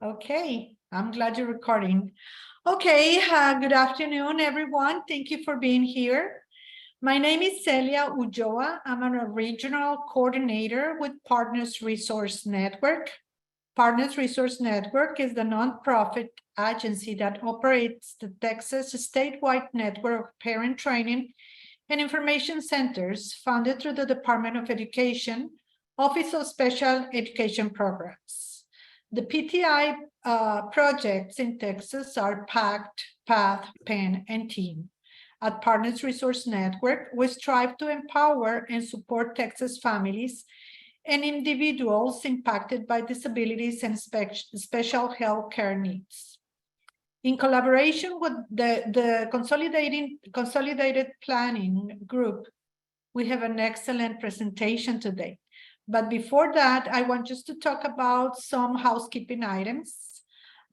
Okay, I'm glad you're recording. Okay, good afternoon, everyone. Thank you for being here. My name is Celia Ulloa. I'm a regional coordinator with Partners Resource Network. Partners Resource Network is the nonprofit agency that operates the Texas statewide network of parent training and information centers funded through the Department of Education, Office of Special Education Programs. The PTI projects in Texas are PACT, PATH, PEN, and TEAM. At Partners Resource Network, we strive to empower and support Texas families and individuals impacted by disabilities and special health care needs. In collaboration with the Consolidated Planning Group, we have an excellent presentation today. But before that, I want just to talk about some housekeeping items.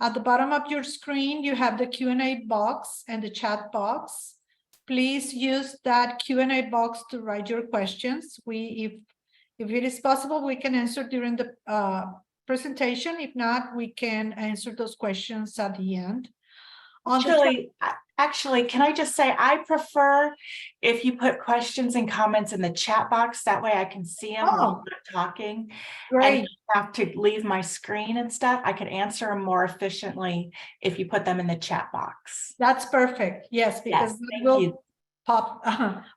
At the bottom of your screen, you have the Q&A box and the chat box. Please use that Q&A box to write your questions. If it is possible, we can answer during the presentation. If not, we can answer those questions at the end. Actually, can I just say, I prefer if you put questions and comments in the chat box. That way I can see them while I'm talking. Great. And have to leave my screen and stuff. I could answer them more efficiently if you put them in the chat box. That's perfect. Yes, because yes, thank you. Pop.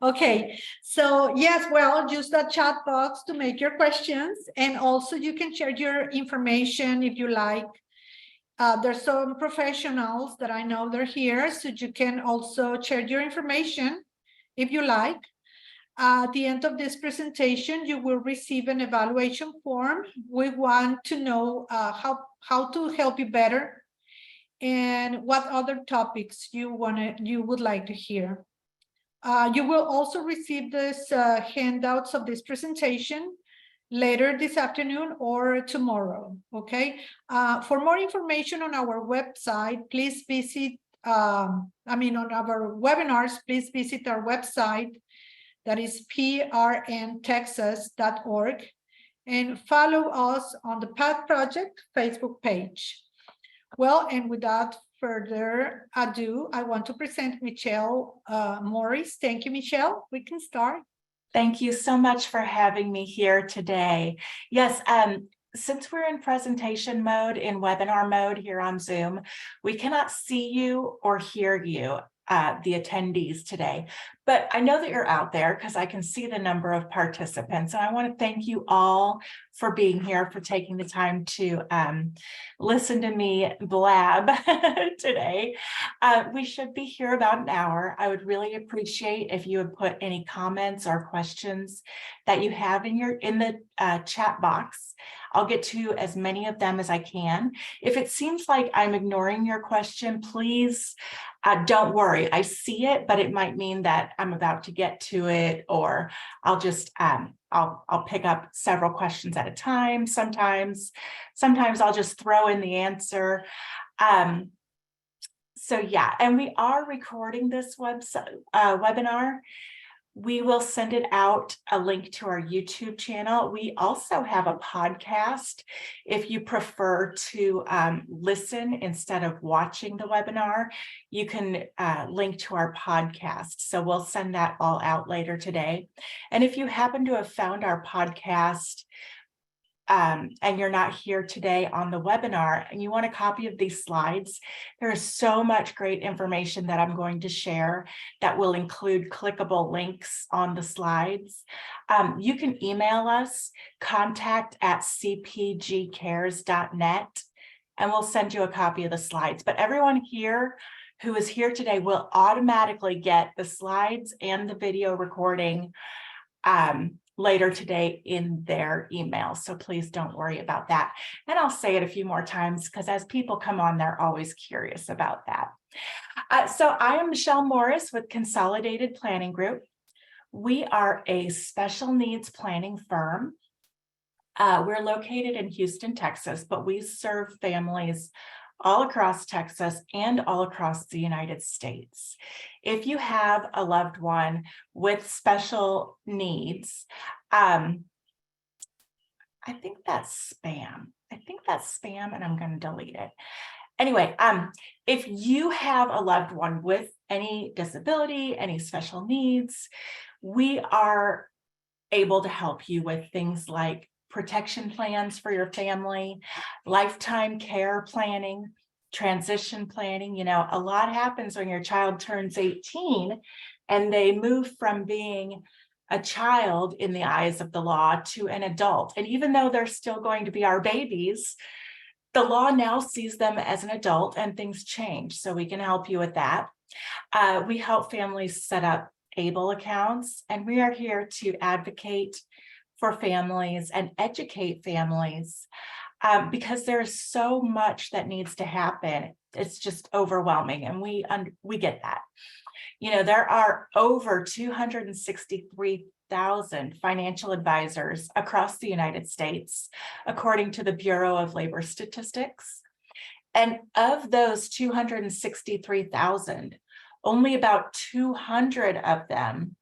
Okay, so yes, well, use that chat box to make your questions, and also you can share your information if you like. There's some professionals that I know they're here, so you can also share your information if you like. At the end of this presentation, you will receive an evaluation form. We want to know how to help you better and what other topics you would like to hear. You will also receive this handouts of this presentation later this afternoon or tomorrow, okay? For more information on our website, please visit, on our webinars, please visit our website, that is prntexas.org, and follow us on the PATH Project Facebook page. Well, and without further ado, I want to present Michelle Morris. Thank you, Michelle. We can start. Thank you so much for having me here today. Yes, since we're in presentation mode, in webinar mode here on Zoom, we cannot see you or hear you, the attendees today. But I know that you're out there because I can see the number of participants. And I want to thank you all for being here, for taking the time to listen to me blab today. We should be here about an hour. I would really appreciate if you would put any comments or questions that you have in the chat box. I'll get to as many of them as I can. If it seems like I'm ignoring your question, please don't worry. I see it, but it might mean that I'm about to get to it, or I'll just I'll pick up several questions at a time. Sometimes I'll just throw in the answer. So yeah, and we are recording this webinar. We will send it out, a link to our YouTube channel. We also have a podcast. If you prefer to listen instead of watching the webinar, you can link to our podcast. So we'll send that all out later today. And if you happen to have found our podcast and you're not here today on the webinar and you want a copy of these slides, there is so much great information that I'm going to share that will include clickable links on the slides. You can email us, contact@cpgcares.net, and we'll send you a copy of the slides. But everyone here who is here today will automatically get the slides and the video recording later today in their email. So please don't worry about that. And I'll say it a few more times because as people come on, they're always curious about that. So I am Michelle Morris with Consolidated Planning Group. We are a special needs planning firm. We're located in Houston, Texas, but we serve families all across Texas and all across the United States. If you have a loved one with special needs, I think that's spam. I think that's spam and I'm going to delete it. Anyway, if you have a loved one with any disability, any special needs, we are able to help you with things like protection plans for your family, lifetime care planning, transition planning. You know, a lot happens when your child turns 18 and they move from being a child in the eyes of the law to an adult. And even though they're still going to be our babies, the law now sees them as an adult and things change. So we can help you with that. We help families set up ABLE accounts, and we are here to advocate for families and educate families because there's so much that needs to happen. It's just overwhelming, and we get that. You know, there are over 263,000 financial advisors across the United States, according to the Bureau of Labor Statistics. And of those 263,000, only about 200 of them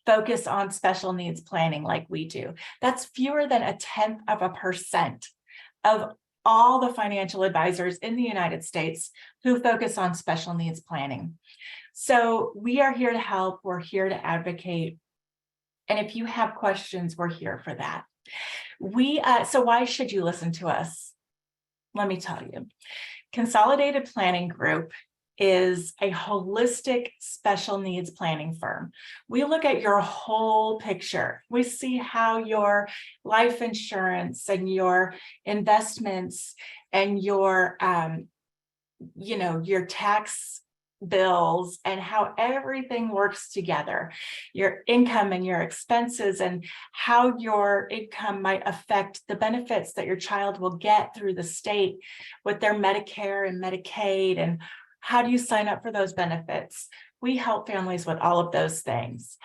focus on special needs planning like we do. That's fewer than 0.1% of all the financial advisors in the United States who focus on special needs planning. So we are here to help, we're here to advocate. And if you have questions, we're here for that. So why should you listen to us? Let me tell you. Consolidated Planning Group is a holistic special needs planning firm. We look at your whole picture. We see how your life insurance and your investments and your, your tax bills and how everything works together, your income and your expenses, and how your income might affect the benefits that your child will get through the state with their Medicare and Medicaid, and how do you sign up for those benefits? We help families with all of those things.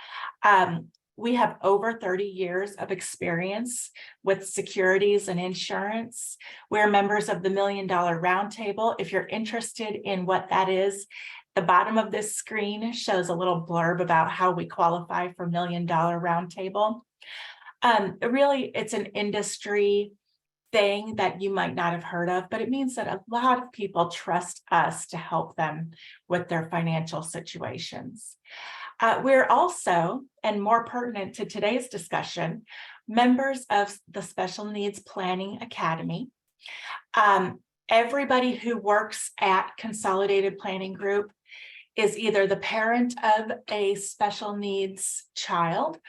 We have over 30 years of experience with securities and insurance. We're members of the $1 Million Roundtable. If you're interested in what that is, the bottom of this screen shows a little blurb about how we qualify for $1 Million Roundtable. Really, it's an industry thing that you might not have heard of, but it means that a lot of people trust us to help them with their financial situations. We're also, and more pertinent to today's discussion, members of the Special Needs Planning Academy. Everybody who works at Consolidated Planning Group is either the parent of a special needs child,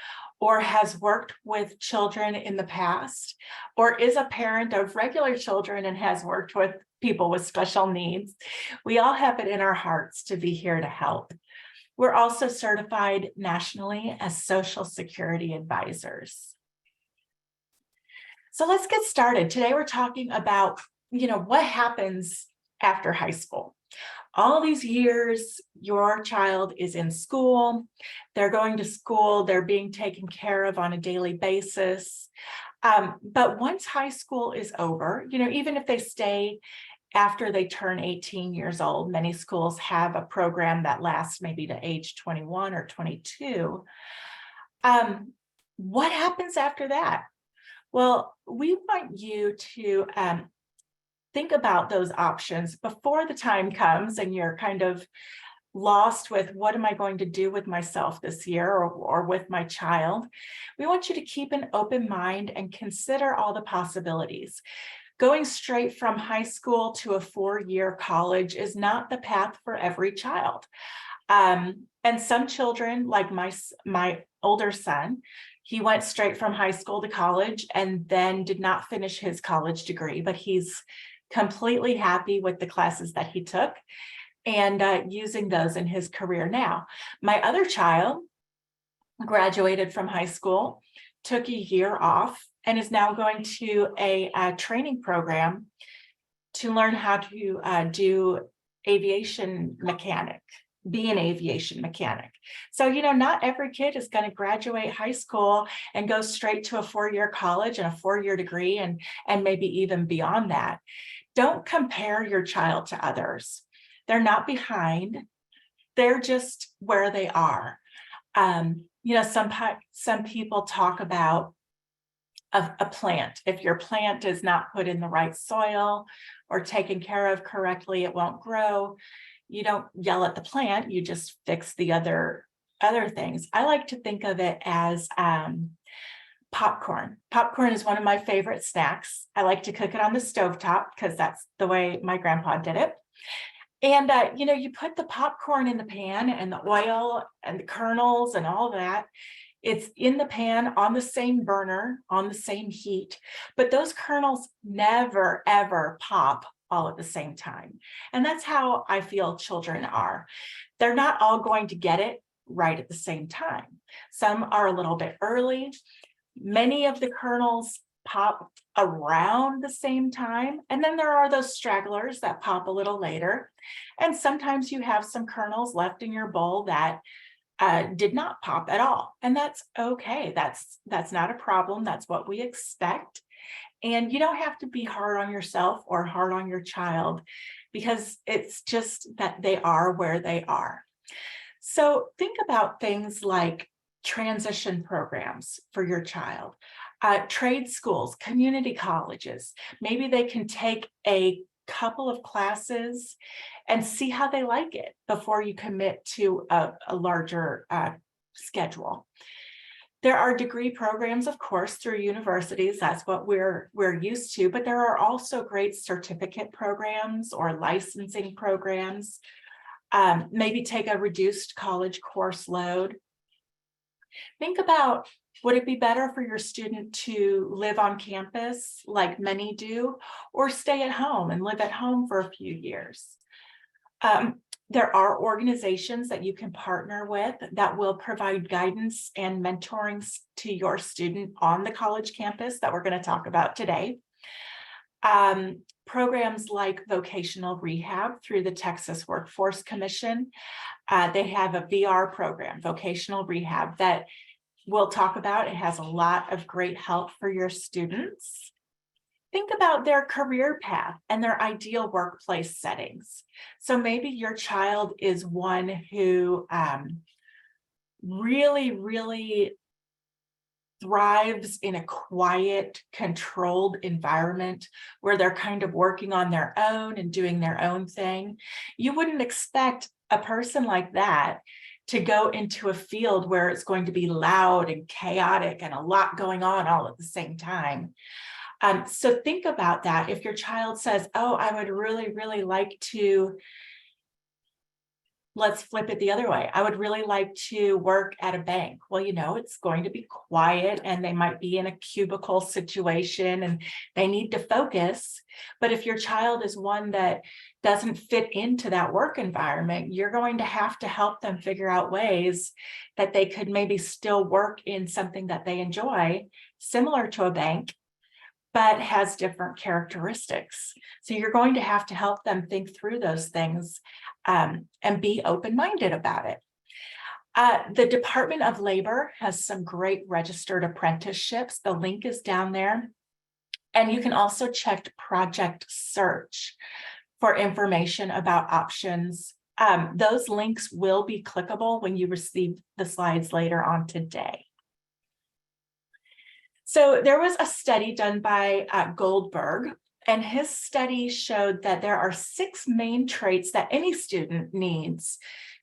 or has worked with children in the past, or is a parent of regular children and has worked with people with special needs. We all have it in our hearts to be here to help. We're also certified nationally as Social Security advisors. So let's get started. Today we're talking about, what happens after high school. All these years, your child is in school, they're going to school, they're being taken care of on a daily basis. But once high school is over, even if they stay after they turn 18 years old, many schools have a program that lasts maybe to age 21 or 22. What happens after that? Well, we want you to think about those options before the time comes and you're kind of lost with what am I going to do with myself this year or with my child. We want you to keep an open mind and consider all the possibilities. Going straight from high school to a 4-year college is not the path for every child. And some children, like my older son, he went straight from high school to college and then did not finish his college degree, but he's completely happy with the classes that he took and using those in his career now. My other child graduated from high school, took a year off, and is now going to a training program to learn how to do aviation mechanic, be an aviation mechanic. So, not every kid is going to graduate high school and go straight to a 4-year college and a 4-year degree and maybe even beyond that. Don't compare your child to others. They're not behind. They're just where they are. Some people talk about a plant. If your plant is not put in the right soil or taken care of correctly, it won't grow. You don't yell at the plant, you just fix the other things. I like to think of it as popcorn. Popcorn is one of my favorite snacks. I like to cook it on the stovetop because that's the way my grandpa did it. And you put the popcorn in the pan and the oil and the kernels and all that. It's in the pan on the same burner, on the same heat, but those kernels never, ever pop all at the same time. And that's how I feel children are. They're not all going to get it right at the same time. Some are a little bit early. Many of the kernels pop around the same time. And then there are those stragglers that pop a little later. And sometimes you have some kernels left in your bowl that did not pop at all. And that's okay. That's not a problem. That's what we expect. And you don't have to be hard on yourself or hard on your child because it's just that they are where they are. So think about things like transition programs for your child, trade schools, community colleges. Maybe they can take a couple of classes and see how they like it before you commit to a larger schedule. There are degree programs, of course, through universities. That's what we're used to, but there are also great certificate programs or licensing programs. Maybe take a reduced college course load. Think about, would it be better for your student to live on campus like many do, or stay at home and live at home for a few years? There are organizations that you can partner with that will provide guidance and mentoring to your student on the college campus that we're going to talk about today. Programs like vocational rehab through the Texas Workforce Commission. They have a VR program, vocational rehab, that we'll talk about. It has a lot of great help for your students. Think about their career path and their ideal workplace settings. So maybe your child is one who really thrives in a quiet, controlled environment where they're kind of working on their own and doing their own thing. You wouldn't expect a person like that to go into a field where it's going to be loud and chaotic and a lot going on all at the same time. So think about that. If your child says, oh, I would really like to, let's flip it the other way. I would really like to work at a bank. Well, it's going to be quiet and they might be in a cubicle situation and they need to focus. But if your child is one that doesn't fit into that work environment, you're going to have to help them figure out ways that they could maybe still work in something that they enjoy, similar to a bank, but has different characteristics. So you're going to have to help them think through those things and be open-minded about it. The Department of Labor has some great registered apprenticeships. The link is down there. And you can also check Project Search for information about options. Those links will be clickable when you receive the slides later on today. So there was a study done by Goldberg, and his study showed that there are 6 main traits that any student needs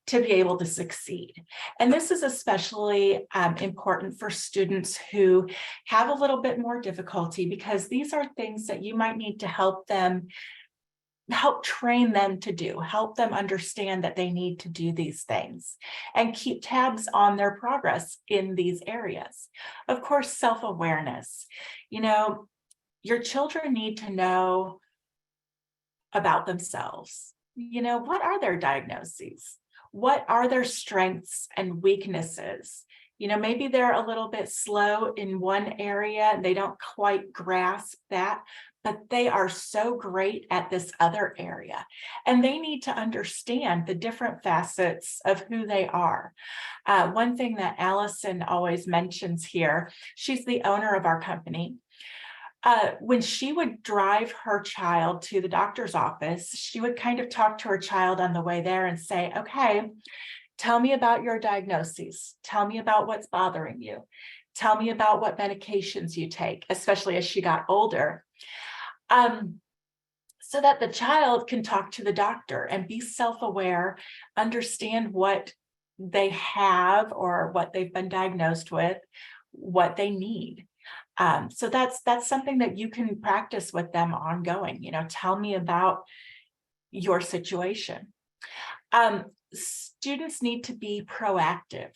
to be able to succeed. And this is especially important for students who have a little bit more difficulty, because these are things that you might need to help train them to do, help them understand that they need to do these things and keep tabs on their progress in these areas. Of course, self-awareness. Your children need to know about themselves. What are their diagnoses? What are their strengths and weaknesses? Maybe they're a little bit slow in one area and they don't quite grasp that, but they are so great at this other area. And they need to understand the different facets of who they are. One thing that Allison always mentions here, she's the owner of our company. When she would drive her child to the doctor's office, she would kind of talk to her child on the way there and say, okay, tell me about your diagnoses. Tell me about what's bothering you. Tell me about what medications you take, especially as she got older. So that the child can talk to the doctor and be self-aware, understand what they have or what they've been diagnosed with, what they need. So that's something that you can practice with them ongoing. Tell me about your situation. Students need to be proactive.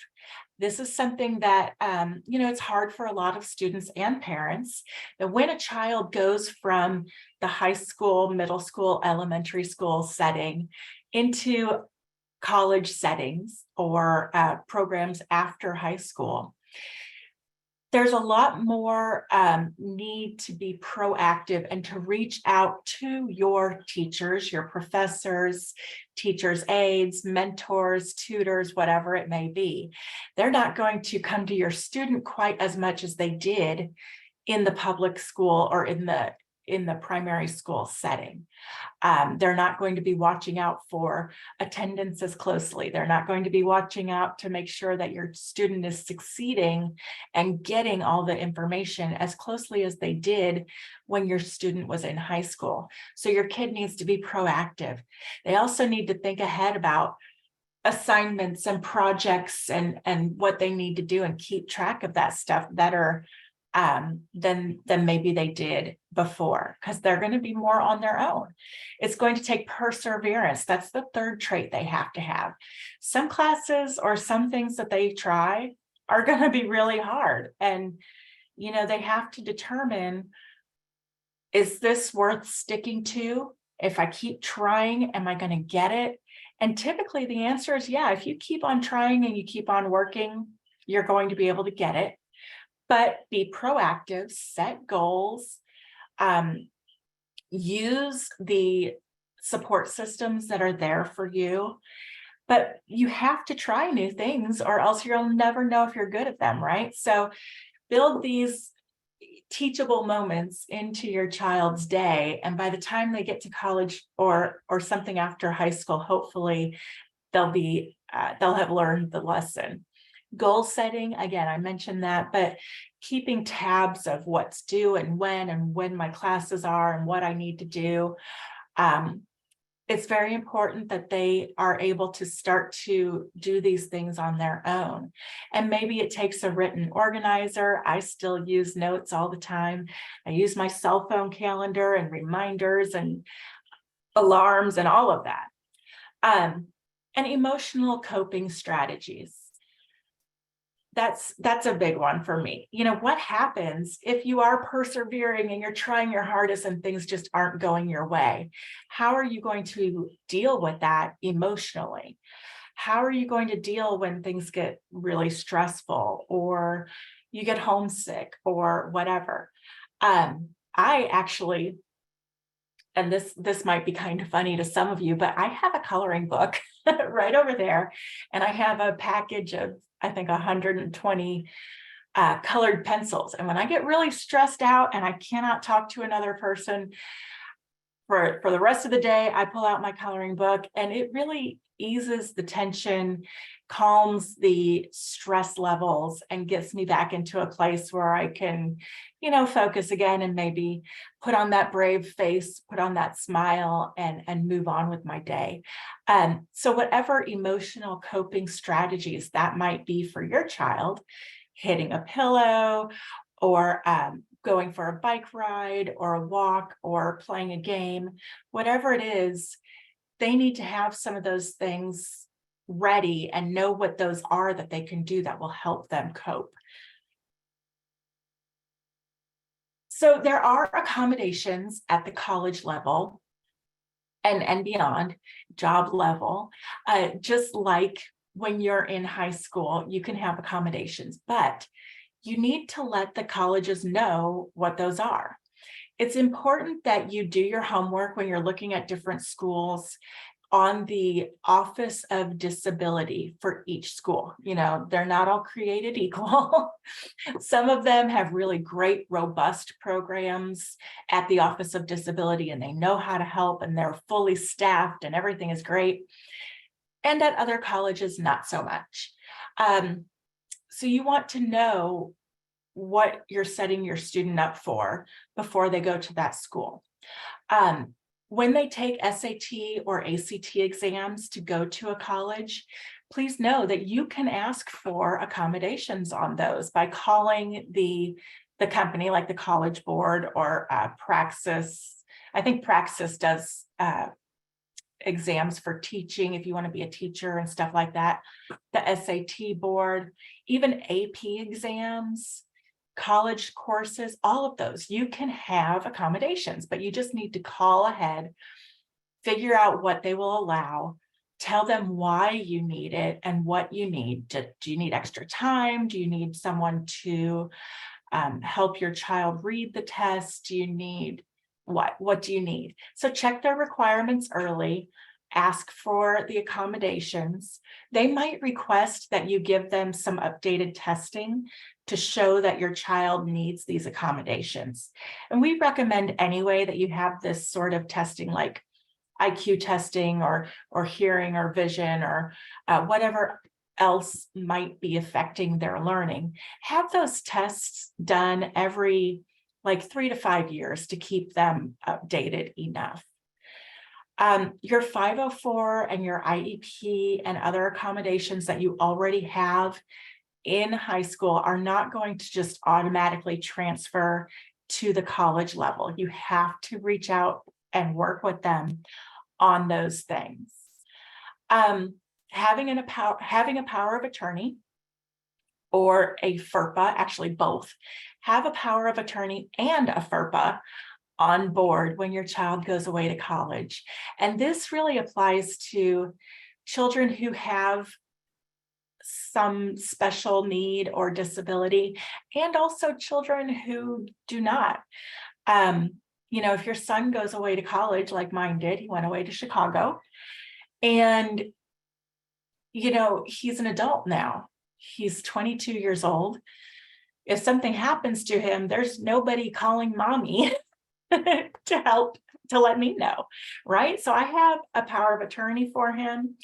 This is something that, it's hard for a lot of students and parents that when a child goes from the high school, middle school, elementary school setting into college settings or programs after high school, there's a lot more need to be proactive and to reach out to your teachers, your professors, teachers' aides, mentors, tutors, whatever it may be. They're not going to come to your student quite as much as they did in the public school or in the primary school setting. They're not going to be watching out for attendance as closely. They're not going to be watching out to make sure that your student is succeeding and getting all the information as closely as they did when your student was in high school. So your kid needs to be proactive. They also need to think ahead about assignments and projects and what they need to do and keep track of that stuff better than maybe they did before, because they're going to be more on their own. It's going to take perseverance. That's the third trait they have to have. Some classes or some things that they try are going to be really hard. And, they have to determine, is this worth sticking to? If I keep trying, am I going to get it? And typically the answer is yeah. If you keep on trying and you keep on working, you're going to be able to get it. But be proactive, set goals, use the support systems that are there for you. But you have to try new things or else you'll never know if you're good at them, right? So build these teachable moments into your child's day. And by the time they get to college or something after high school, hopefully they'll have learned the lesson. Goal setting, again, I mentioned that, but keeping tabs of what's due and when my classes are and what I need to do. It's very important that they are able to start to do these things on their own. And maybe it takes a written organizer. I still use notes all the time. I use my cell phone calendar and reminders and alarms and all of that. And emotional coping strategies. That's a big one for me. What happens if you are persevering and you're trying your hardest and things just aren't going your way? How are you going to deal with that emotionally? How are you going to deal when things get really stressful or you get homesick or whatever? I actually, and this might be kind of funny to some of you, but I have a coloring book right over there, and I have a package of, I think, 120 colored pencils. And when I get really stressed out and I cannot talk to another person for the rest of the day, I pull out my coloring book, and it really eases the tension, calms the stress levels, and gets me back into a place where I can, focus again and maybe put on that brave face, put on that smile, and move on with my day. So whatever emotional coping strategies that might be for your child, hitting a pillow or going for a bike ride or a walk or playing a game, whatever it is, they need to have some of those things ready and know what those are that they can do that will help them cope. So there are accommodations at the college level and beyond, job level, just like when you're in high school, you can have accommodations, but you need to let the colleges know what those are. It's important that you do your homework when you're looking at different schools on the Office of Disability for each school. They're not all created equal. Some of them have really great, robust programs at the Office of Disability, and they know how to help, and they're fully staffed, and everything is great. And at other colleges, not so much. So you want to know what you're setting your student up for before they go to that school. When they take SAT or ACT exams to go to a college, please know that you can ask for accommodations on those by calling the company like the College Board or Praxis. I think Praxis does exams for teaching if you want to be a teacher and stuff like that. The SAT board, even AP exams, college courses, all of those, you can have accommodations, but you just need to call ahead, figure out what they will allow, tell them why you need it and what you need. Do you need extra time? Do you need someone to help your child read the test? Do you need what do you need? So check their requirements early, ask for the accommodations. They might request that you give them some updated testing to show that your child needs these accommodations. And we recommend anyway that you have this sort of testing like IQ testing or hearing or vision or whatever else might be affecting their learning. Have those tests done every like 3 to 5 years to keep them updated enough. Your 504 and your IEP and other accommodations that you already have in high school are not going to just automatically transfer to the college level. You have to reach out and work with them on those things. Having a power of attorney or a FERPA, actually both, have a power of attorney and a FERPA on board when your child goes away to college. And this really applies to children who have some special need or disability, and also children who do not. You know, if your son goes away to college like mine did, he went away to Chicago, and you know, he's an adult now. He's 22 years old. If something happens to him, there's nobody calling mommy to help, to let me know, right? So I have a power of attorney for him.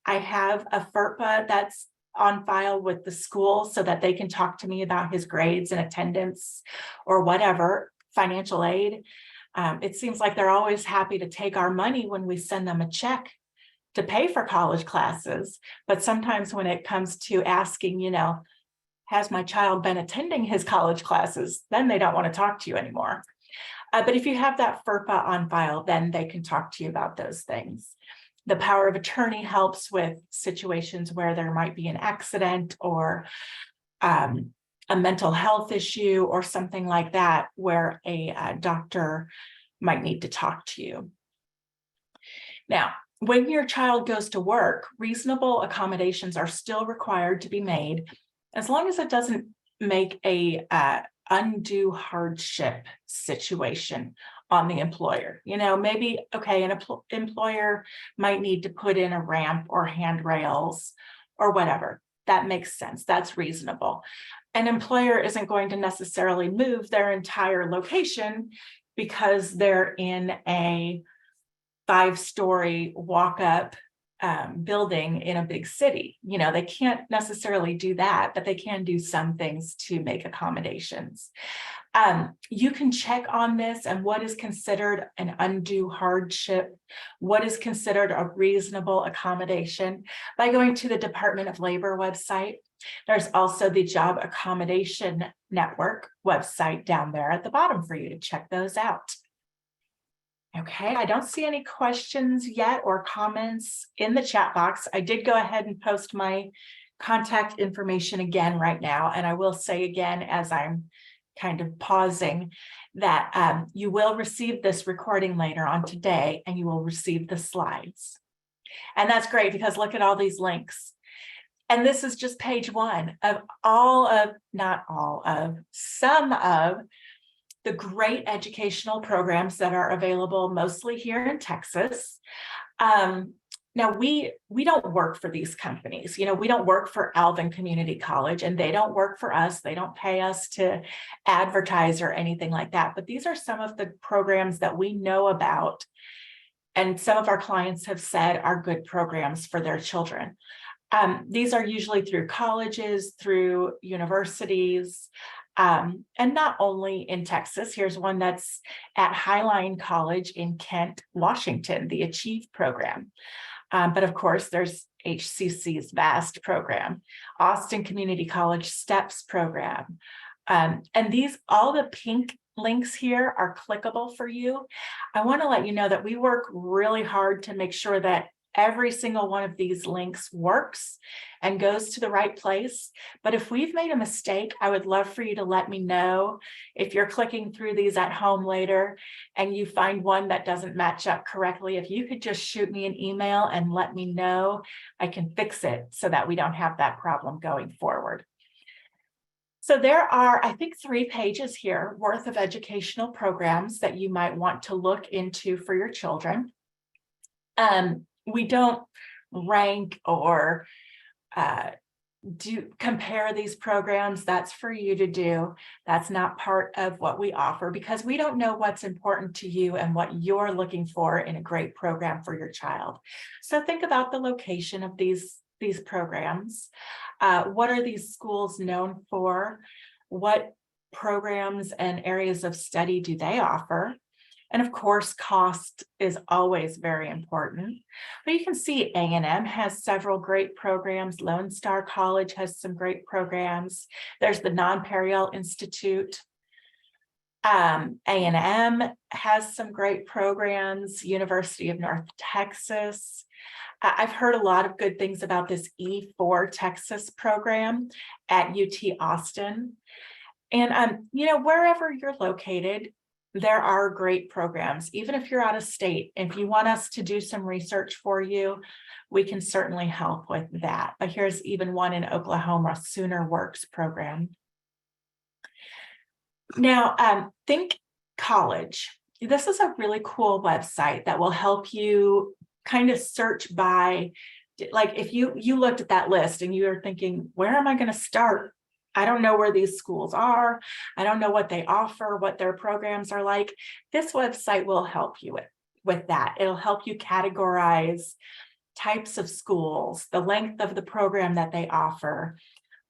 I have a FERPA that's on file with the school so that they can talk to me about his grades and attendance or whatever, financial aid. It seems like they're always happy to take our money when we send them a check to pay for college classes. But sometimes when it comes to asking, you know, has my child been attending his college classes, then they don't want to talk to you anymore. But if you have that FERPA on file, then they can talk to you about those things. The power of attorney helps with situations where there might be an accident or a mental health issue or something like that, where a doctor might need to talk to you. Now, when your child goes to work, reasonable accommodations are still required to be made, as long as it doesn't make a undue hardship situation on the employer. You know, maybe, okay, an employer might need to put in a ramp or handrails or whatever. That makes sense. That's reasonable. An employer isn't going to necessarily move their entire location because they're in a 5-story walk-up building in a big city. You know, they can't necessarily do that, but they can do some things to make accommodations. You can check on this and what is considered an undue hardship, what is considered a reasonable accommodation by going to the Department of Labor website. There's also the Job Accommodation Network website down there at the bottom for you to check those out. Okay, I don't see any questions yet or comments in the chat box. I did go ahead and post my contact information again right now. And I will say again, as I'm kind of pausing, that you will receive this recording later on today and you will receive the slides. And that's great because look at all these links. And this is just page 1 of some of the great educational programs that are available mostly here in Texas. Now we don't work for these companies. You know, we don't work for Alvin Community College and they don't work for us. They don't pay us to advertise or anything like that. But these are some of the programs that we know about and some of our clients have said are good programs for their children. These are usually through colleges, through universities, And not only in Texas, here's one that's at Highline College in Kent, Washington, the Achieve program. But of course, there's HCC's VAST program, Austin Community College STEPS program. And these, all the pink links here are clickable for you. I want to let you know that we work really hard to make sure that every single one of these links works and goes to the right place. But if we've made a mistake, I would love for you to let me know. If you're clicking through these at home later and you find one that doesn't match up correctly, if you could just shoot me an email and let me know, I can fix it so that we don't have that problem going forward. So there are, I think, 3 pages here worth of educational programs that you might want to look into for your children. We don't rank or compare these programs. That's for you to do. That's not part of what we offer, because we don't know what's important to you and what you're looking for in a great program for your child. So think about the location of these programs. What are these schools known for? What programs and areas of study do they offer? And of course, cost is always very important. But you can see A&M has several great programs. Lone Star College has some great programs. There's the Nonpareil Institute. A&M has some great programs. University of North Texas. I've heard a lot of good things about this E4 Texas program at UT Austin. And, wherever you're located, there are great programs, even if you're out of state. If you want us to do some research for you, we can certainly help with that. But here's even one in Oklahoma, Sooner Works program. Now, Think College. This is a really cool website that will help you kind of search by, like, if you looked at that list and you're thinking, where am I going to start? I don't know where these schools are. I don't know what they offer, what their programs are like. This website will help you with that. It'll help you categorize types of schools, the length of the program that they offer,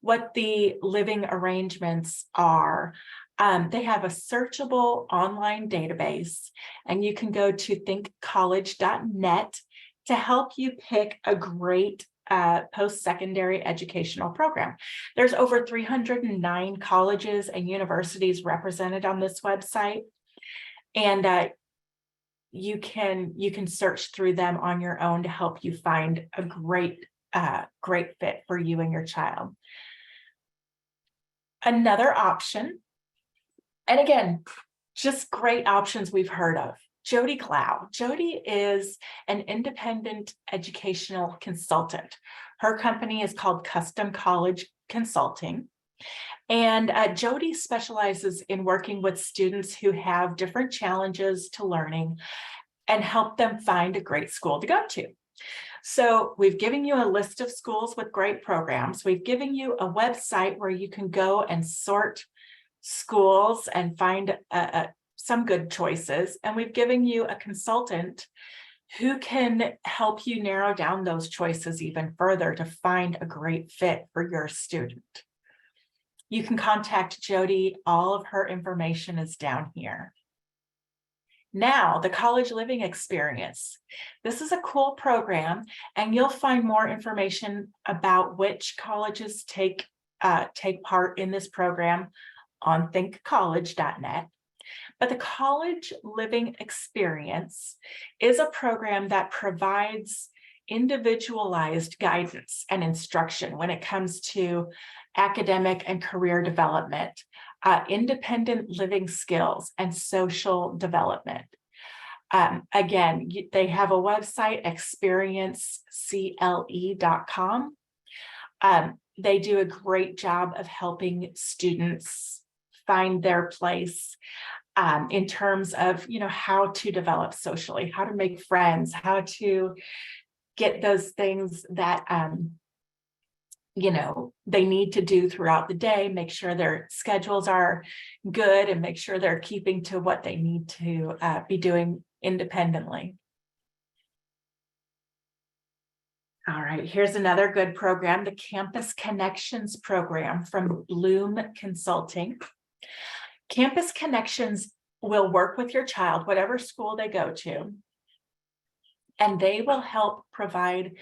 what the living arrangements are. They have a searchable online database, and you can go to thinkcollege.net to help you pick a great post-secondary educational program. There's over 309 colleges and universities represented on this website, and you can search through them on your own to help you find a great fit for you and your child. Another option, and again, just great options we've heard of. Jody Clow. Jody is an independent educational consultant. Her company is called Custom College Consulting. And Jody specializes in working with students who have different challenges to learning and help them find a great school to go to. So we've given you a list of schools with great programs. We've given you a website where you can go and sort schools and find some good choices. And we've given you a consultant who can help you narrow down those choices even further to find a great fit for your student. You can contact Jody. All of her information is down here. Now, the College Living Experience. This is a cool program, and you'll find more information about which colleges take part in this program on thinkcollege.net. But the College Living Experience is a program that provides individualized guidance and instruction when it comes to academic and career development, independent living skills, and social development. Again, they have a website, experiencecle.com. They do a great job of helping students find their place in terms of, how to develop socially, how to make friends, how to get those things that, they need to do throughout the day, make sure their schedules are good, and make sure they're keeping to what they need to be doing independently. All right, here's another good program, the Campus Connections program from Bloom Consulting. Campus Connections will work with your child, whatever school they go to, and they will help provide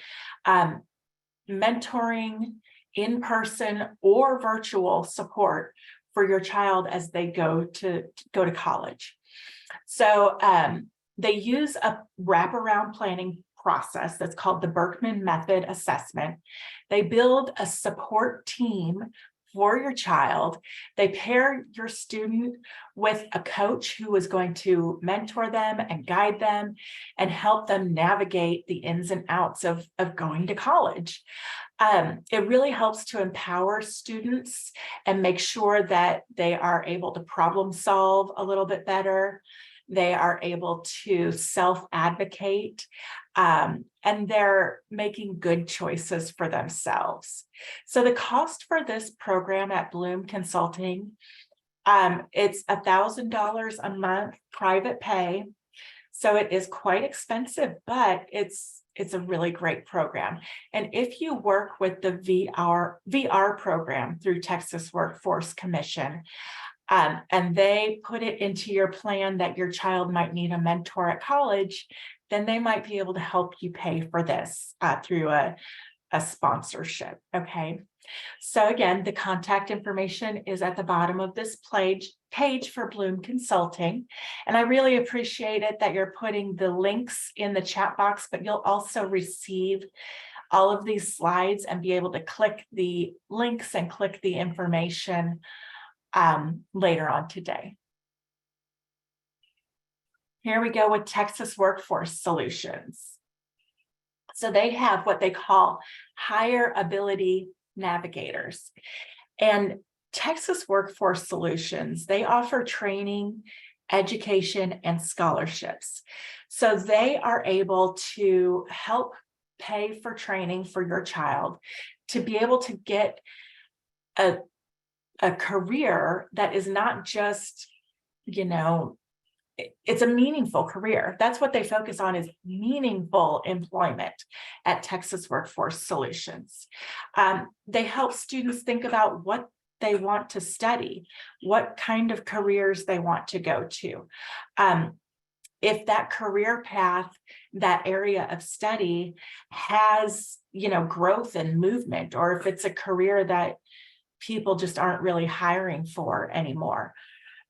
mentoring, in-person or virtual support for your child as they go to college. So they use a wraparound planning process that's called the Berkman Method Assessment. They build a support team for your child. They pair your student with a coach who is going to mentor them and guide them and help them navigate the ins and outs of going to college. It really helps to empower students and make sure that they are able to problem solve a little bit better. They are able to self-advocate, and they're making good choices for themselves. So the cost for this program at Bloom Consulting, it's $1,000 a month private pay. So it is quite expensive, but it's a really great program. And if you work with the VR program through Texas Workforce Commission, and they put it into your plan that your child might need a mentor at college, then they might be able to help you pay for this through a sponsorship. Okay. So again, the contact information is at the bottom of this page for Bloom Consulting. And I really appreciate it that you're putting the links in the chat box, but you'll also receive all of these slides and be able to click the links and click the information later on today. Here we go with Texas Workforce Solutions. So they have what they call higher ability navigators. And Texas Workforce Solutions, they offer training, education, and scholarships. So they are able to help pay for training for your child to be able to get a career that is not just, it's a meaningful career. That's what they focus on, is meaningful employment at Texas Workforce Solutions. They help students think about what they want to study, what kind of careers they want to go to. If that career path, that area of study has, growth and movement, or if it's a career that people just aren't really hiring for anymore.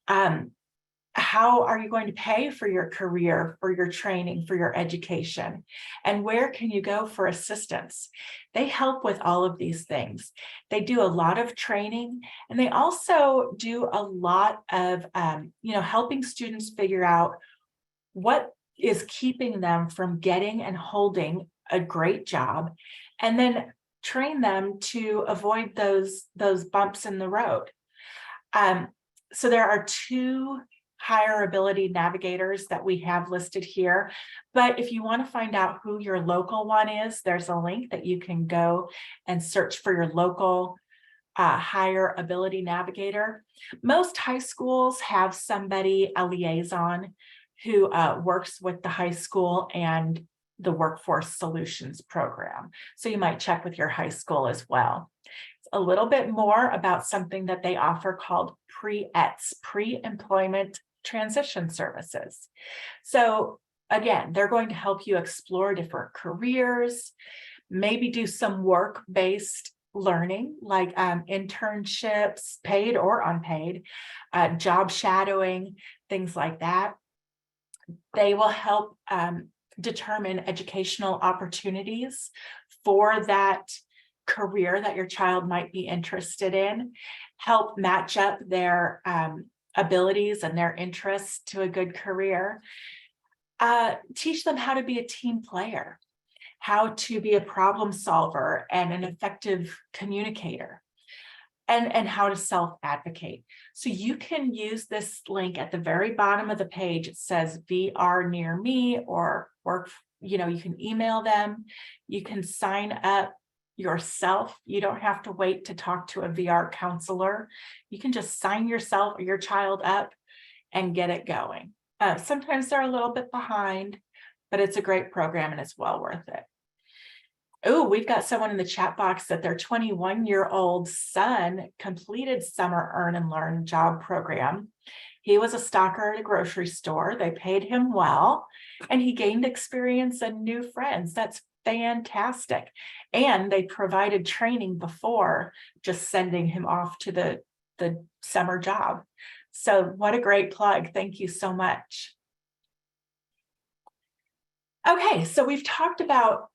How are you going to pay for your career, for your training, for your education? And where can you go for assistance? They help with all of these things. They do a lot of training, and they also do a lot of, helping students figure out what is keeping them from getting and holding a great job, and then train them to avoid those bumps in the road. So there are 2 higher ability navigators that we have listed here. But if you want to find out who your local one is, there's a link that you can go and search for your local higher ability navigator. Most high schools have somebody, a liaison, who works with the high school and the Workforce Solutions program. So you might check with your high school as well. It's a little bit more about something that they offer called pre-ETS, pre-employment transition services. So again, they're going to help you explore different careers, maybe do some work-based learning like internships, paid or unpaid, job shadowing, things like that. They will help determine educational opportunities for that career that your child might be interested in, help match up their abilities and their interests to a good career, teach them how to be a team player, how to be a problem solver and an effective communicator, and how to self-advocate. So you can use this link at the very bottom of the page. It says VR near me, or you can email them. You can sign up yourself. You don't have to wait to talk to a VR counselor. You can just sign yourself or your child up and get it going. Sometimes they're a little bit behind, but it's a great program and it's well worth it. Oh, we've got someone in the chat box that their 21-year-old son completed summer Earn and Learn job program. He was a stalker at a grocery store. They paid him well, and he gained experience and new friends. That's fantastic. And they provided training before just sending him off to the summer job. So what a great plug. Thank you so much. Okay, so we've talked about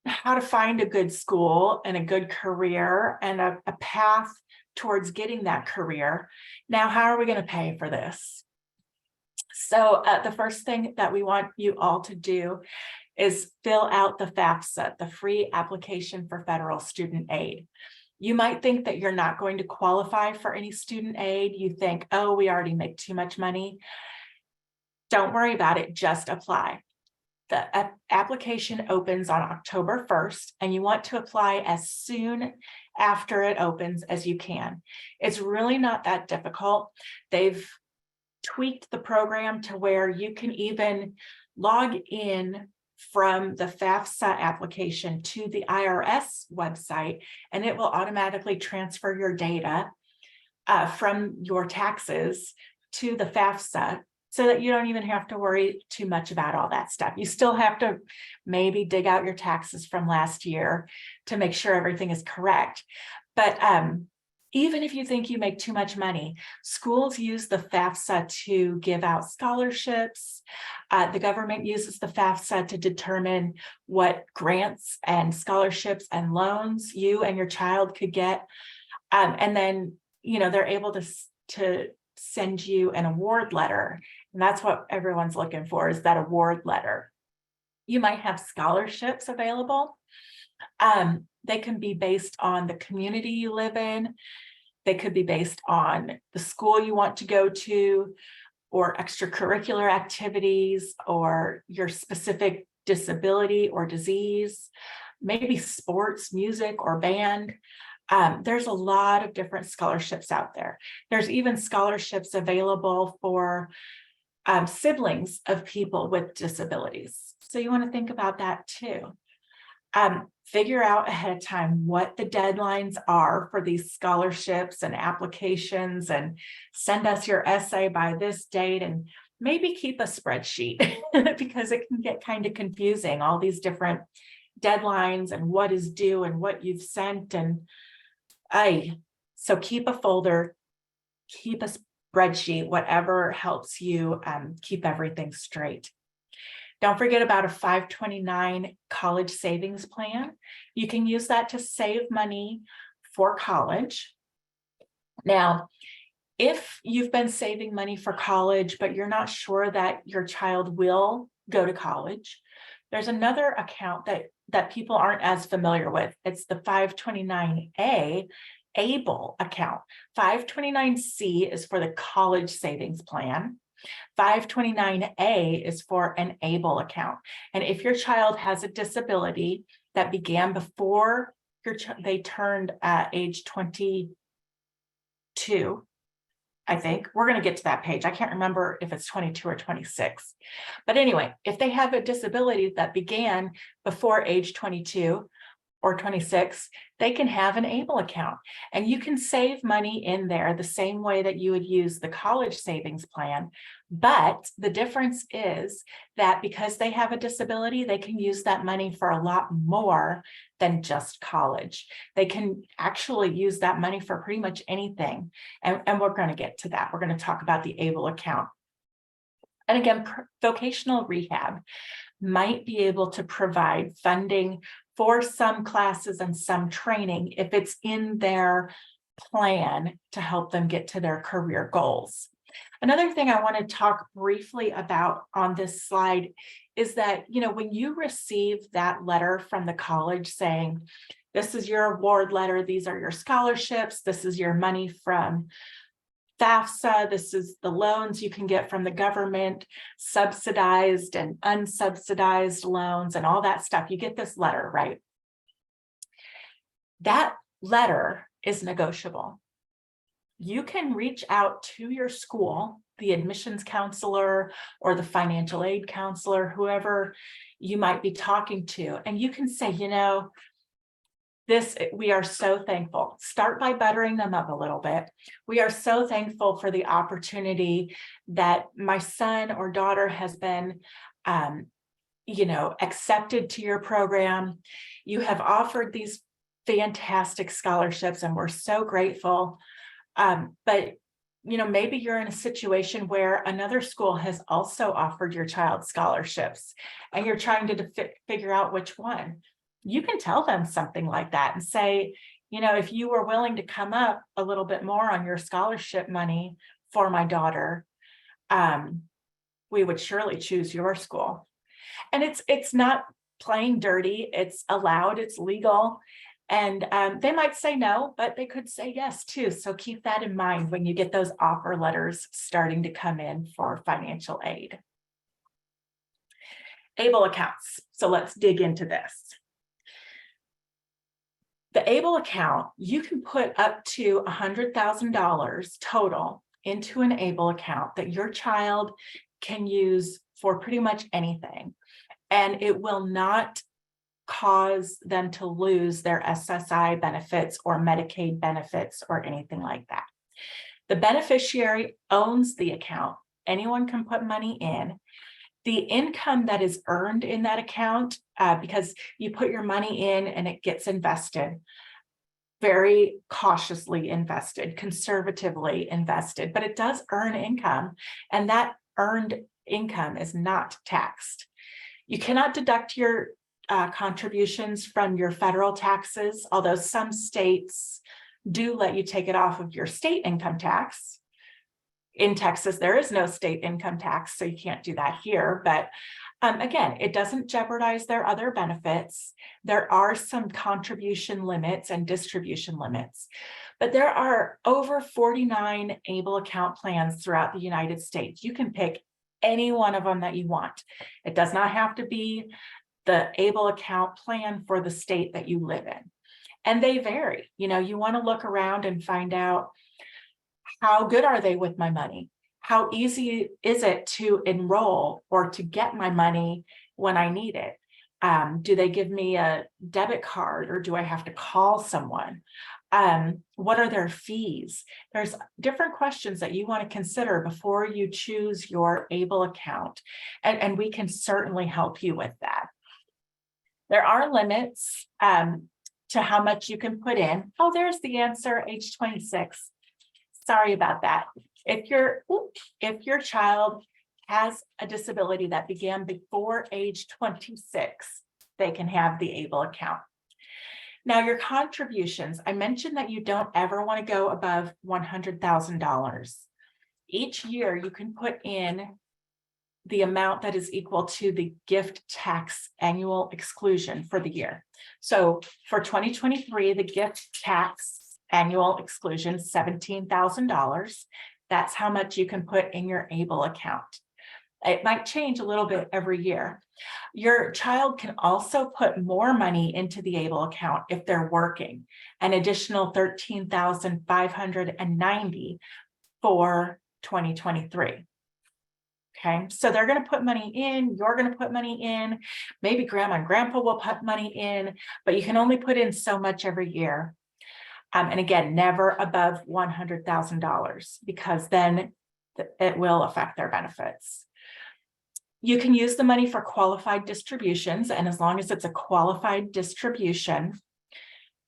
how to find a good school and a good career and a path towards getting that career. Now, how are we going to pay for this? So the first thing that we want you all to do is fill out the FAFSA, the free application for federal student aid. You might think that you're not going to qualify for any student aid. You think, oh, we already make too much money. Don't worry about it, just apply. The application opens on October 1st, and you want to apply as soon after it opens as you can. It's really not that difficult. They've tweaked the program to where you can even log in from the FAFSA application to the IRS website, and it will automatically transfer your data from your taxes to the FAFSA, so that you don't even have to worry too much about all that stuff. You still have to maybe dig out your taxes from last year to make sure everything is correct. But even if you think you make too much money, schools use the FAFSA to give out scholarships. The government uses the FAFSA to determine what grants and scholarships and loans you and your child could get. And then, they're able to send you an award letter. And that's what everyone's looking for, is that award letter. You might have scholarships available. They can be based on the community you live in. They could be based on the school you want to go to, or extracurricular activities, or your specific disability or disease, maybe sports, music, or band. There's a lot of different scholarships out there. There's even scholarships available for siblings of people with disabilities. So you want to think about that too. Figure out ahead of time what the deadlines are for these scholarships and applications, and send us your essay by this date, and maybe keep a spreadsheet because it can get kind of confusing, all these different deadlines and what is due and what you've sent. And so keep a folder, keep a spreadsheet, whatever helps you keep everything straight. Don't forget about a 529 college savings plan. You can use that to save money for college. Now, if you've been saving money for college, but you're not sure that your child will go to college, there's another account that people aren't as familiar with. It's the 529A ABLE account. 529C is for the college savings plan. 529A is for an ABLE account. And if your child has a disability that began before they turned age 22, I think. We're going to get to that page. I can't remember if it's 22 or 26. But anyway, if they have a disability that began before age 22 or 26, they can have an ABLE account. And you can save money in there the same way that you would use the college savings plan. But the difference is that because they have a disability, they can use that money for a lot more than just college. They can actually use that money for pretty much anything. And we're going to get to that. We're going to talk about the ABLE account. And again, vocational rehab might be able to provide funding for some classes and some training if it's in their plan to help them get to their career goals. Another thing I want to talk briefly about on this slide is that, when you receive that letter from the college saying, this is your award letter, these are your scholarships, this is your money from FAFSA, this is the loans you can get from the government, subsidized and unsubsidized loans and all that stuff. You get this letter, right? That letter is negotiable. You can reach out to your school, the admissions counselor or the financial aid counselor, whoever you might be talking to, and you can say, we are so thankful. Start by buttering them up a little bit. We are so thankful for the opportunity that my son or daughter has been, accepted to your program. You have offered these fantastic scholarships, and we're so grateful. But maybe you're in a situation where another school has also offered your child scholarships, and you're trying to figure out which one. You can tell them something like that and say, if you were willing to come up a little bit more on your scholarship money for my daughter, we would surely choose your school. And it's not playing dirty, it's allowed, it's legal. And they might say no, but they could say yes too. So keep that in mind when you get those offer letters starting to come in for financial aid. ABLE accounts. So let's dig into this. The ABLE account, you can put up to $100,000 total into an ABLE account that your child can use for pretty much anything. And it will not cause them to lose their SSI benefits or Medicaid benefits or anything like that. The beneficiary owns the account. Anyone can put money in. The income that is earned in that account, because you put your money in and it gets invested, very cautiously invested, conservatively invested, but it does earn income, and that earned income is not taxed. You cannot deduct your contributions from your federal taxes, although some states do let you take it off of your state income tax. In Texas, there is no state income tax, so you can't do that here. But again, it doesn't jeopardize their other benefits. There are some contribution limits and distribution limits, but there are over 49 ABLE account plans throughout the United States. You can pick any one of them that you want. It does not have to be the ABLE account plan for the state that you live in. And they vary. You want to look around and find out, how good are they with my money? How easy is it to enroll or to get my money when I need it? Do they give me a debit card, or do I have to call someone? What are their fees? There's different questions that you want to consider before you choose your ABLE account, and we can certainly help you with that. There are limits to how much you can put in. Oh, there's the answer, age 26. Sorry about that. If your child has a disability that began before age 26, they can have the ABLE account. Now, your contributions, I mentioned that you don't ever want to go above $100,000. Each year you can put in the amount that is equal to the gift tax annual exclusion for the year. So for 2023, the gift tax annual exclusion, $17,000. That's how much you can put in your ABLE account. It might change a little bit every year. Your child can also put more money into the ABLE account if they're working, an additional $13,590 for 2023. Okay, so they're going to put money in, you're going to put money in, maybe grandma and grandpa will put money in, but you can only put in so much every year. And again, never above $100,000, because then it will affect their benefits. You can use the money for qualified distributions, and as long as it's a qualified distribution,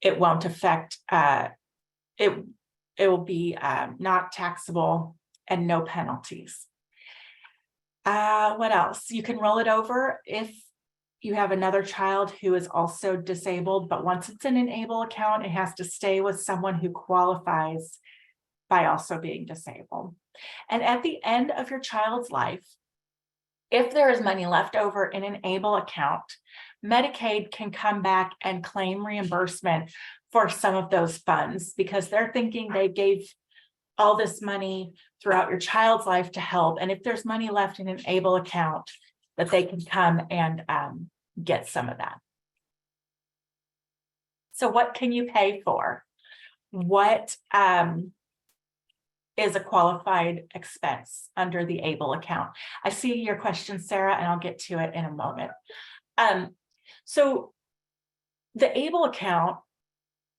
it won't affect, it will be not taxable and no penalties. What else? You can roll it over if you have another child who is also disabled, but once it's in an ABLE account, it has to stay with someone who qualifies by also being disabled. And at the end of your child's life, if there is money left over in an ABLE account, Medicaid can come back and claim reimbursement for some of those funds, because they're thinking they gave all this money throughout your child's life to help. And if there's money left in an ABLE account, that they can come and get some of that. So what can you pay for? What is a qualified expense under the ABLE account? I see your question, Sarah, and I'll get to it in a moment. So the ABLE account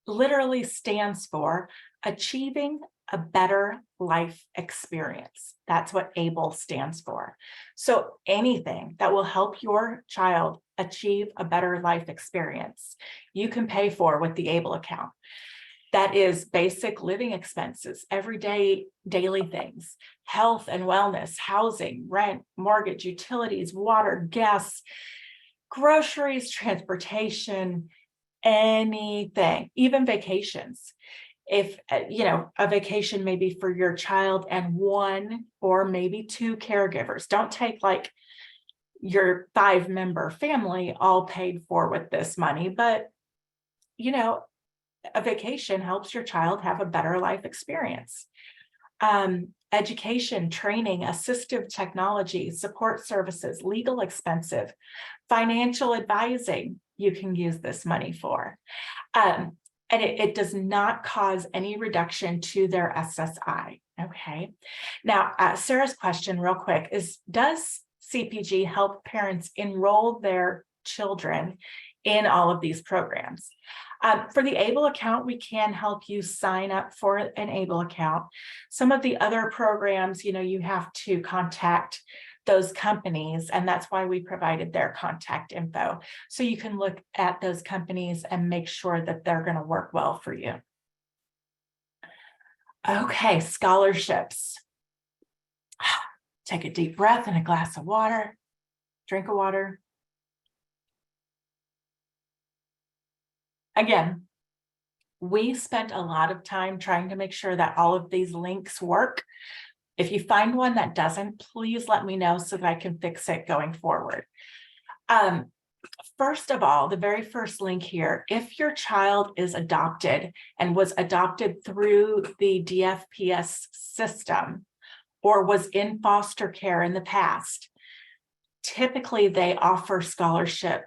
literally stands for Achieving a Better Life Experience. That's what ABLE stands for. So anything that will help your child achieve a better life experience, you can pay for with the ABLE account. That is basic living expenses, everyday daily things, health and wellness, housing, rent, mortgage, utilities, water, gas, groceries, transportation, anything, even vacations. If, a vacation may be for your child and one or maybe two caregivers. Don't take like your 5-member family all paid for with this money, but, a vacation helps your child have a better life experience. Education, training, assistive technology, support services, legal expenses, financial advising, you can use this money for. And it does not cause any reduction to their SSI. Okay. Now, Sarah's question real quick is, does CPG help parents enroll their children in all of these programs? For the ABLE account, we can help you sign up for an ABLE account. Some of the other programs, you have to contact those companies, and that's why we provided their contact info. So you can look at those companies and make sure that they're going to work well for you. Okay, scholarships. Take a deep breath and a glass of water. Drink of water. Again, we spent a lot of time trying to make sure that all of these links work. If you find one that doesn't, please let me know so that I can fix it going forward. First of all, the very first link here, if your child is adopted and was adopted through the DFPS system or was in foster care in the past, typically they offer scholarships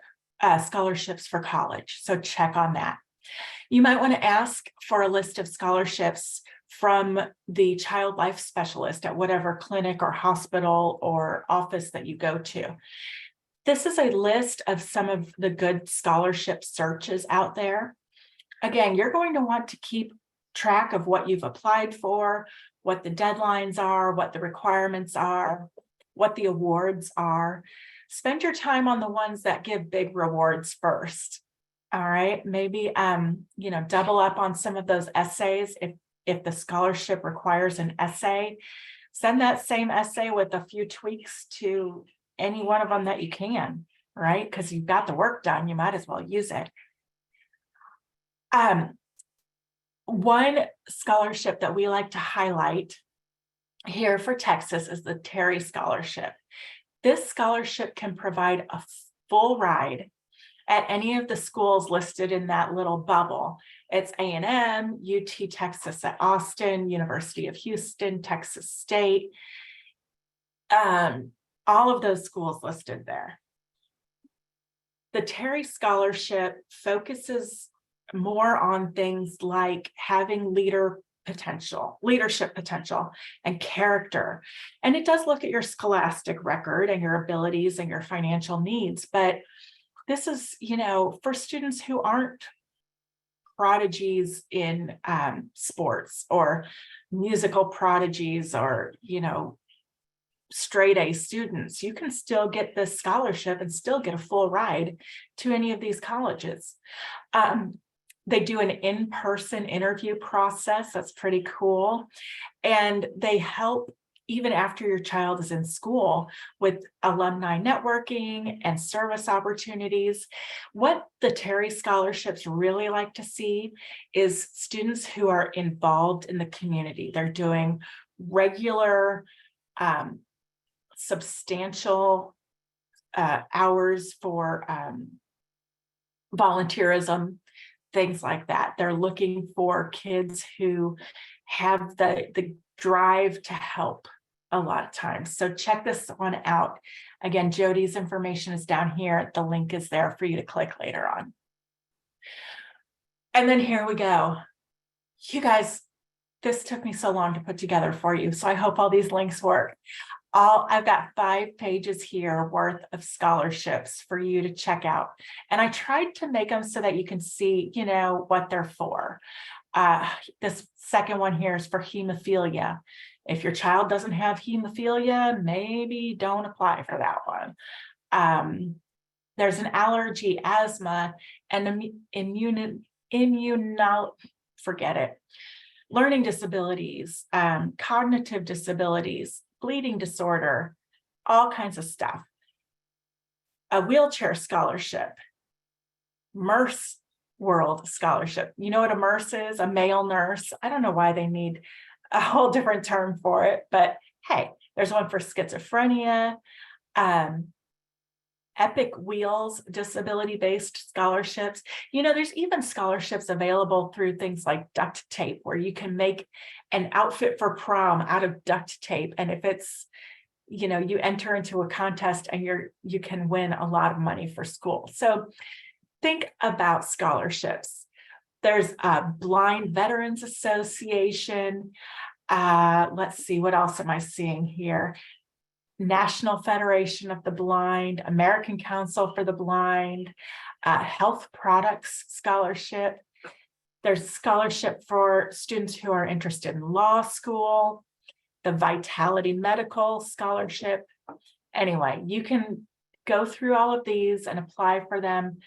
for college. So check on that. You might want to ask for a list of scholarships from the child life specialist at whatever clinic or hospital or office that you go to. This is a list of some of the good scholarship searches out there. Again, you're going to want to keep track of what you've applied for, what the deadlines are, what the requirements are, what the awards are. Spend your time on the ones that give big rewards first. All right, maybe double up on some of those essays. If the scholarship requires an essay, send that same essay with a few tweaks to any one of them that you can, right? Because you've got the work done, you might as well use it. One scholarship that we like to highlight here for Texas is the Terry Scholarship. This scholarship can provide a full ride at any of the schools listed in that little bubble. It's A&M, UT Texas at Austin, University of Houston, Texas State, all of those schools listed there. The Terry Scholarship focuses more on things like having leadership potential and character. And it does look at your scholastic record and your abilities and your financial needs, but this is, for students who aren't prodigies in sports or musical prodigies or, straight A students, you can still get this scholarship and still get a full ride to any of these colleges. They do an in-person interview process. That's pretty cool. And they help even after your child is in school with alumni networking and service opportunities. What the Terry Scholarships really like to see is students who are involved in the community. They're doing regular, substantial hours for volunteerism, things like that. They're looking for kids who have the drive to help a lot of times. So check this one out. Again, Jody's information is down here. The link is there for you to click later on. And then here we go. You guys, this took me so long to put together for you, so I hope all these links work. I've got 5 pages here worth of scholarships for you to check out. And I tried to make them so that you can see, what they're for. This second one here is for hemophilia. If your child doesn't have hemophilia, maybe don't apply for that one. There's an allergy, asthma, and forget it. Learning disabilities, cognitive disabilities, bleeding disorder, all kinds of stuff. A wheelchair scholarship, MRS World Scholarship. You know what a MRS is? A male nurse. I don't know why they need a whole different term for it, but hey, there's one for schizophrenia. Epic Wheels disability-based scholarships. There's even scholarships available through things like duct tape, where you can make an outfit for prom out of duct tape. And if it's, you enter into a contest and you can win a lot of money for school. So think about scholarships. There's a Blind Veterans Association. Let's see, what else am I seeing here? National Federation of the Blind, American Council for the Blind, Health Products Scholarship. There's scholarship for students who are interested in law school, the Vitality Medical Scholarship. Anyway, you can go through all of these and apply for them.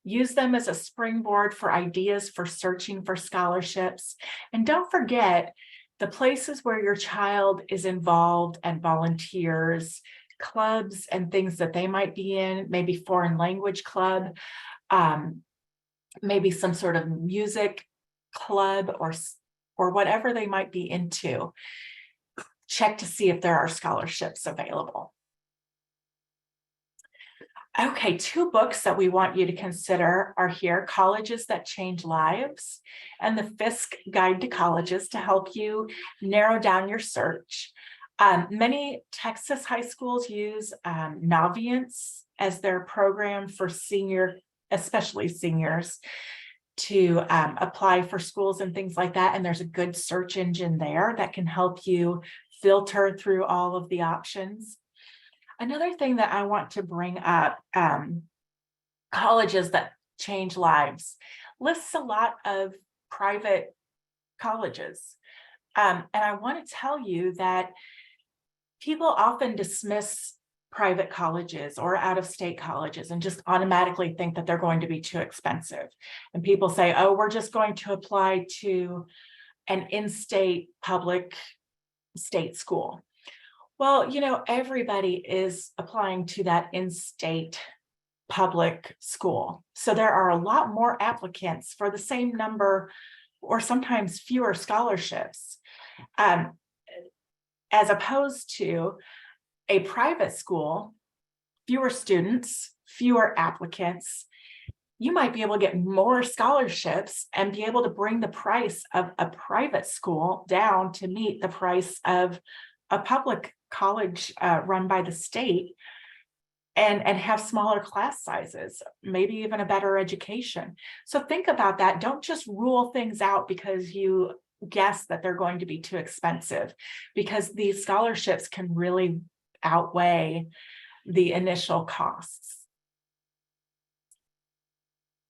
Use them as a springboard for ideas for searching for scholarships. And don't forget, the places where your child is involved and volunteers, clubs and things that they might be in, maybe foreign language club, maybe some sort of music club or whatever they might be into. Check to see if there are scholarships available. Okay, 2 books that we want you to consider are here: Colleges That Change Lives and the Fisk Guide to Colleges, to help you narrow down your search. Many Texas high schools use Naviance as their program for especially seniors, to apply for schools and things like that. And there's a good search engine there that can help you filter through all of the options. Another thing that I want to bring up, Colleges That Change Lives, lists a lot of private colleges. And I want to tell you that people often dismiss private colleges or out-of-state colleges and just automatically think that they're going to be too expensive. And people say, oh, we're just going to apply to an in-state public state school. Well, everybody is applying to that in-state public school. So there are a lot more applicants for the same number or sometimes fewer scholarships, as opposed to a private school, fewer students, fewer applicants. You might be able to get more scholarships and be able to bring the price of a private school down to meet the price of a public college run by the state, and have smaller class sizes, maybe even a better education. So think about that. Don't just rule things out because you guess that they're going to be too expensive, because these scholarships can really outweigh the initial costs.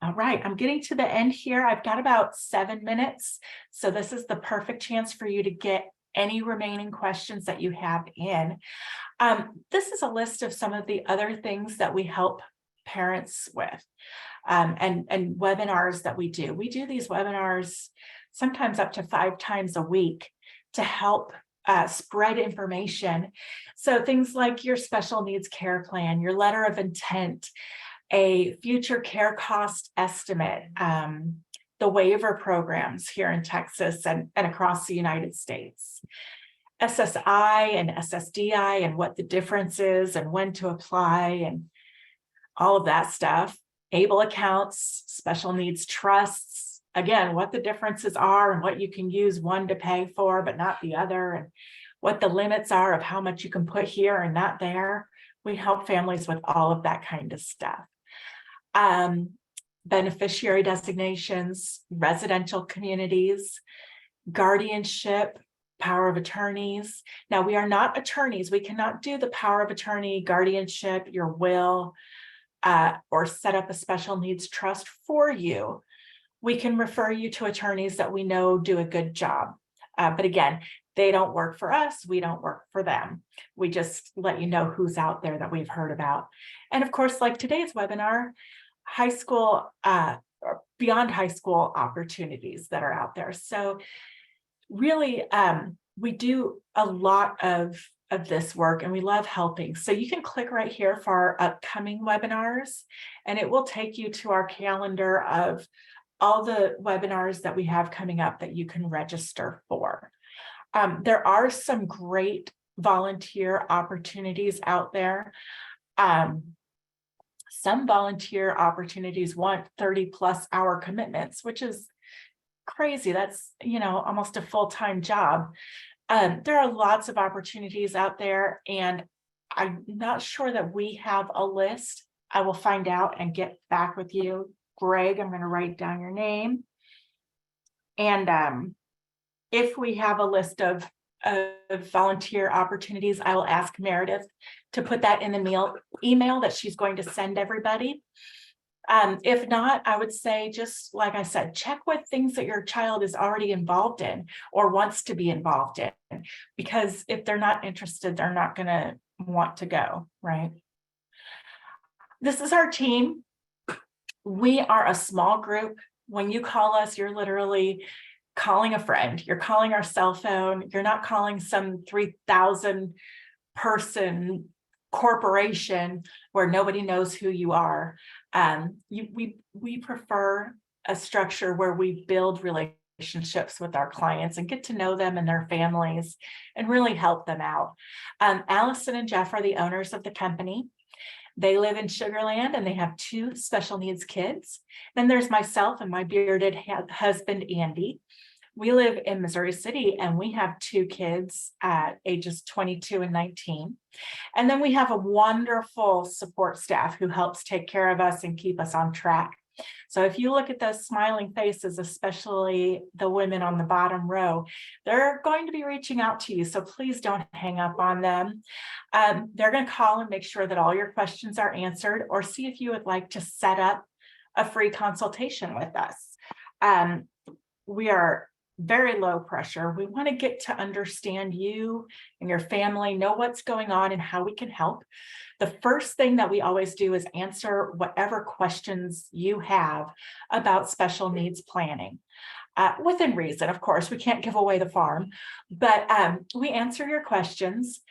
All right, I'm getting to the end here. I've got about 7 minutes. So this is the perfect chance for you to get any remaining questions that you have in. This is a list of some of the other things that we help parents with, and webinars that we do. We do these webinars sometimes up to 5 times a week to help spread information. So things like your special needs care plan, your letter of intent, a future care cost estimate, the waiver programs here in Texas and across the United States, SSI and SSDI and what the difference is and when to apply and all of that stuff, ABLE accounts, special needs trusts, again, what the differences are and what you can use one to pay for but not the other, and what the limits are of how much you can put here and not there. We help families with all of that kind of stuff. Beneficiary designations, residential communities, guardianship, power of attorneys. Now, we are not attorneys. We cannot do the power of attorney, guardianship, your will, or set up a special needs trust for you. We can refer you to attorneys that we know do a good job. But again, they don't work for us. We don't work for them. We just let you know who's out there that we've heard about. And of course, like today's webinar, high school, or beyond high school opportunities that are out there. So really, we do a lot of this work and we love helping. So you can click right here for our upcoming webinars, and it will take you to our calendar of all the webinars that we have coming up that you can register for. There are some great volunteer opportunities out there. Some volunteer opportunities want 30+ hour commitments, which is crazy. That's, almost a full-time job. There are lots of opportunities out there, and I'm not sure that we have a list. I will find out and get back with you. Greg, I'm going to write down your name. And if we have a list of volunteer opportunities, I will ask Meredith to put that in the email that she's going to send everybody. If not, I would say, just like I said, check what things that your child is already involved in or wants to be involved in, because if they're not interested, they're not going to want to go, right? This is our team. We are a small group. When you call us, you're literally calling a friend. You're calling our cell phone. You're not calling some 3,000 person corporation where nobody knows who you are. We prefer a structure where we build relationships with our clients and get to know them and their families and really help them out. Allison and Jeff are the owners of the company. They live in Sugar Land and they have 2 special needs kids. Then there's myself and my bearded husband, Andy. We live in Missouri City and we have 2 kids at ages 22 and 19. And then we have a wonderful support staff who helps take care of us and keep us on track. So if you look at those smiling faces, especially the women on the bottom row, they're going to be reaching out to you. So please don't hang up on them. They're going to call and make sure that all your questions are answered, or see if you would like to set up a free consultation with us. We are very low pressure. We want to get to understand you and your family, know what's going on and how we can help. The first thing that we always do is answer whatever questions you have about special needs planning. Within reason, of course, we can't give away the farm, but we answer your questions.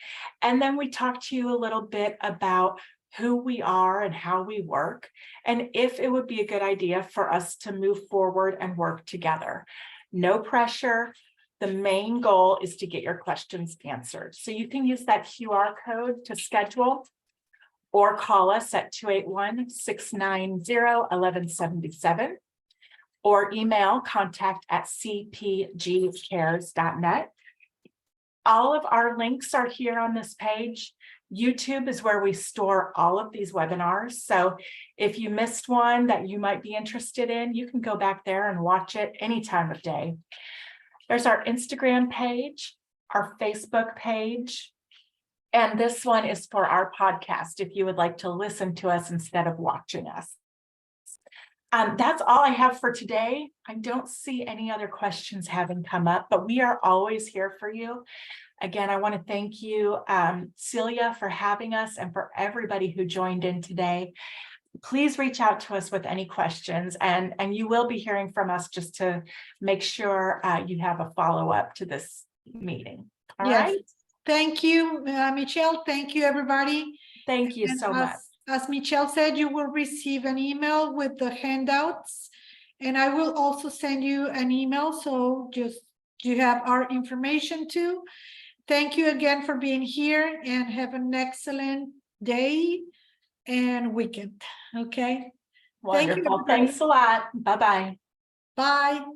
And then we talk to you a little bit about who we are and how we work, and if it would be a good idea for us to move forward and work together. No pressure. The main goal is to get your questions answered. So you can use that QR code to schedule or call us at 281-690-1177 or email contact@cpgcares.net. All of our links are here on this page. YouTube is where we store all of these webinars. So if you missed one that you might be interested in, you can go back there and watch it any time of day. There's our Instagram page, our Facebook page, and this one is for our podcast if you would like to listen to us instead of watching us. That's all I have for today. I don't see any other questions having come up, but we are always here for you. Again, I want to thank you, Celia, for having us, and for everybody who joined in today. Please reach out to us with any questions, and you will be hearing from us just to make sure you have a follow-up to this meeting. All right. Thank you, Michelle. Thank you, everybody. Thank you so much. As Michelle said, you will receive an email with the handouts, and I will also send you an email, so just you have our information too. Thank you again for being here, and have an excellent day and weekend. Okay. Wonderful. Thanks a lot. Bye-bye. Bye.